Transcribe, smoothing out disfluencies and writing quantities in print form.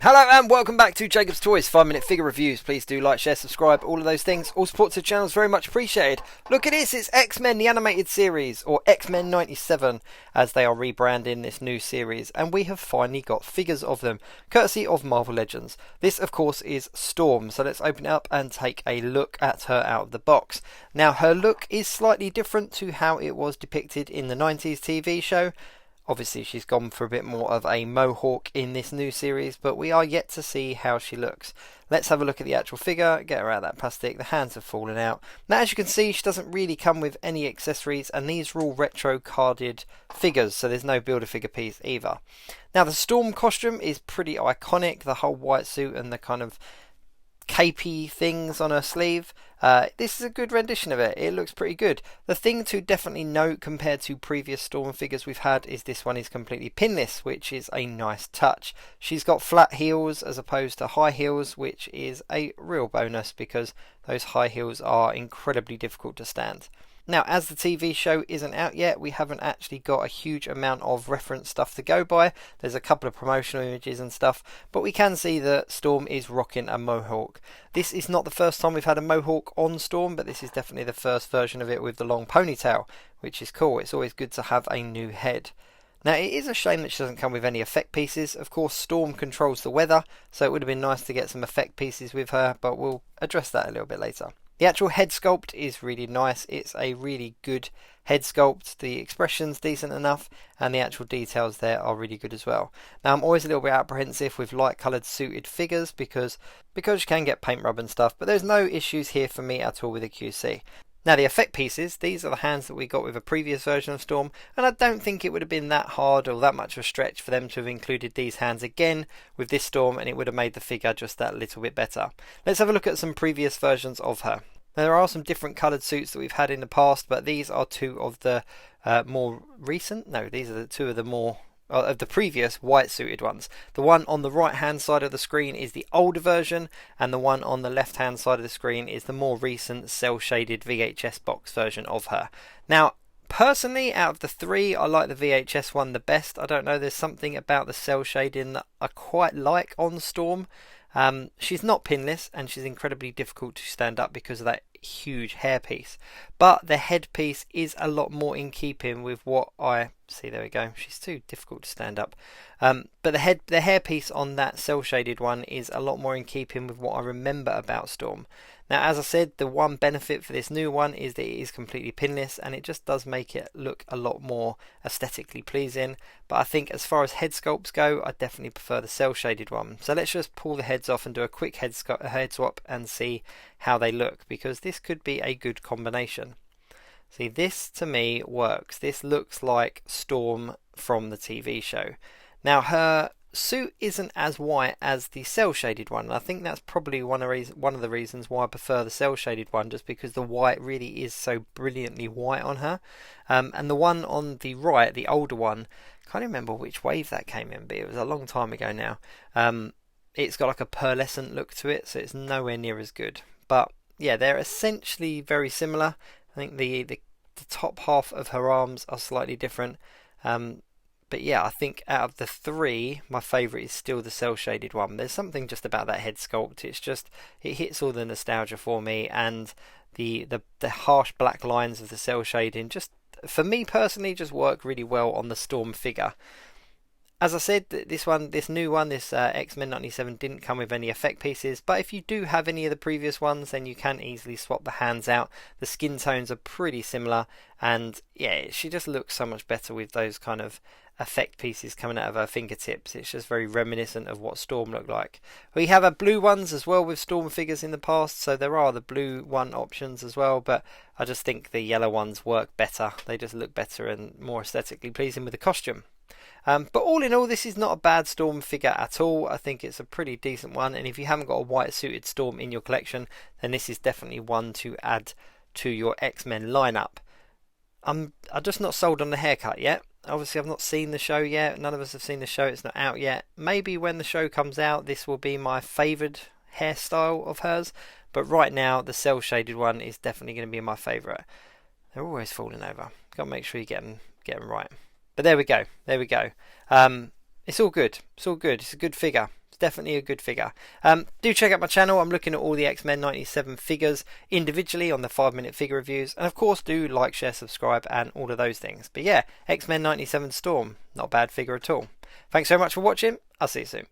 Hello and welcome back to Jacob's Toys 5-minute figure reviews. Please do like, share, subscribe, all of those things. All support to the channel is very much appreciated. Look at this, it's X-Men the Animated Series, or X-Men 97 as they are rebranding this new series, and we have finally got figures of them, courtesy of Marvel Legends. This of course is Storm, so let's open it up and take a look at her out of the box. Now her look is slightly different to how it was depicted in the 90s TV show. Obviously she's gone for a bit more of a mohawk in this new series, but we are yet to see how she looks. Let's have a look at the actual figure, get her out of that plastic. The hands have fallen out. Now as you can see, she doesn't really come with any accessories, and these are all retro carded figures, so there's no Build-A-Figure piece either. Now the Storm costume is pretty iconic, the whole white suit and the kind of capey things on her sleeve. This is a good rendition of it. It looks pretty good. The thing to definitely note compared to previous Storm figures we've had is this one is completely pinless, which is a nice touch. She's got flat heels as opposed to high heels, which is a real bonus because those high heels are incredibly difficult to stand. Now, as the TV show isn't out yet, we haven't actually got a huge amount of reference stuff to go by. There's a couple of promotional images and stuff, but we can see that Storm is rocking a mohawk. This is not the first time we've had a mohawk on Storm, but this is definitely the first version of it with the long ponytail, which is cool. It's always good to have a new head. Now, it is a shame that she doesn't come with any effect pieces. Of course, Storm controls the weather, so it would have been nice to get some effect pieces with her, but we'll address that a little bit later. The actual head sculpt is really nice. It's a really good head sculpt. The expression's decent enough, and the actual details there are really good as well. Now, I'm always a little bit apprehensive with light coloured suited figures because you can get paint rub and stuff, but there's no issues here for me at all with the QC. Now the effect pieces, these are the hands that we got with a previous version of Storm, and I don't think it would have been that hard or that much of a stretch for them to have included these hands again with this Storm, and it would have made the figure just that little bit better. Let's have a look at some previous versions of her. Now, there are some different coloured suits that we've had in the past, but these are two of the more recent, no, these are the two of the more of the previous white suited ones. The one on the right hand side of the screen is the older version, and the one on the left hand side of the screen is the more recent cel shaded VHS box version of her. Now personally, out of the three, I like the VHS one the best. I don't know, there's something about the cel shading that I quite like on Storm. She's not pinless, and she's incredibly difficult to stand up because of that huge hairpiece, but the headpiece is a lot more in keeping with what I see. There we go, she's too difficult to stand up, but the hairpiece on that cel shaded one is a lot more in keeping with what I remember about Storm. Now, as I said, the one benefit for this new one is that it is completely pinless, and it just does make it look a lot more aesthetically pleasing. But I think as far as head sculpts go, I definitely prefer the cel shaded one. So let's just pull the heads off and do a quick head swap and see how they look, because this could be a good combination. See, this to me works. This looks like Storm from the TV show. Now her suit isn't as white as the cel shaded one, and I think that's probably one of the reasons why I prefer the cel shaded one, just because the white really is so brilliantly white on her. And the one on the right, the older one, can't remember which wave that came in, but it was a long time ago now. It's got like a pearlescent look to it, so it's nowhere near as good. But yeah, they're essentially very similar. I think the top half of her arms are slightly different. But yeah, I think out of the three, my favourite is still the cel shaded one. There's something just about that head sculpt. It's just, it hits all the nostalgia for me, and the harsh black lines of the cel shading just, for me personally, just work really well on the Storm figure. As I said, this new one, X-Men 97 didn't come with any effect pieces, but if you do have any of the previous ones, then you can easily swap the hands out. The skin tones are pretty similar, and yeah, she just looks so much better with those kind of effect pieces coming out of her fingertips. It's just very reminiscent of what Storm looked like. We have blue ones as well with Storm figures in the past, so there are the blue one options as well, but I just think the yellow ones work better. They just look better and more aesthetically pleasing with the costume. But all in all, this is not a bad Storm figure at all. I think it's a pretty decent one, and if you haven't got a white suited Storm in your collection, then this is definitely one to add to your X-Men lineup. I'm just not sold on the haircut yet. Obviously, I've not seen the show yet. None of us have seen the show. It's not out yet. Maybe when the show comes out, this will be my favoured hairstyle of hers. But right now, the cel shaded one is definitely going to be my favourite. They're always falling over. Got to make sure you get them right. But there we go. There we go. It's all good. It's all good. It's a good figure. It's definitely a good figure. Do check out my channel. I'm looking at all the X-Men 97 figures individually on the 5-minute figure reviews, and of course do like, share, subscribe and all of those things. But yeah, X-Men 97 Storm, not a bad figure at all. Thanks so much for watching. I'll see you soon.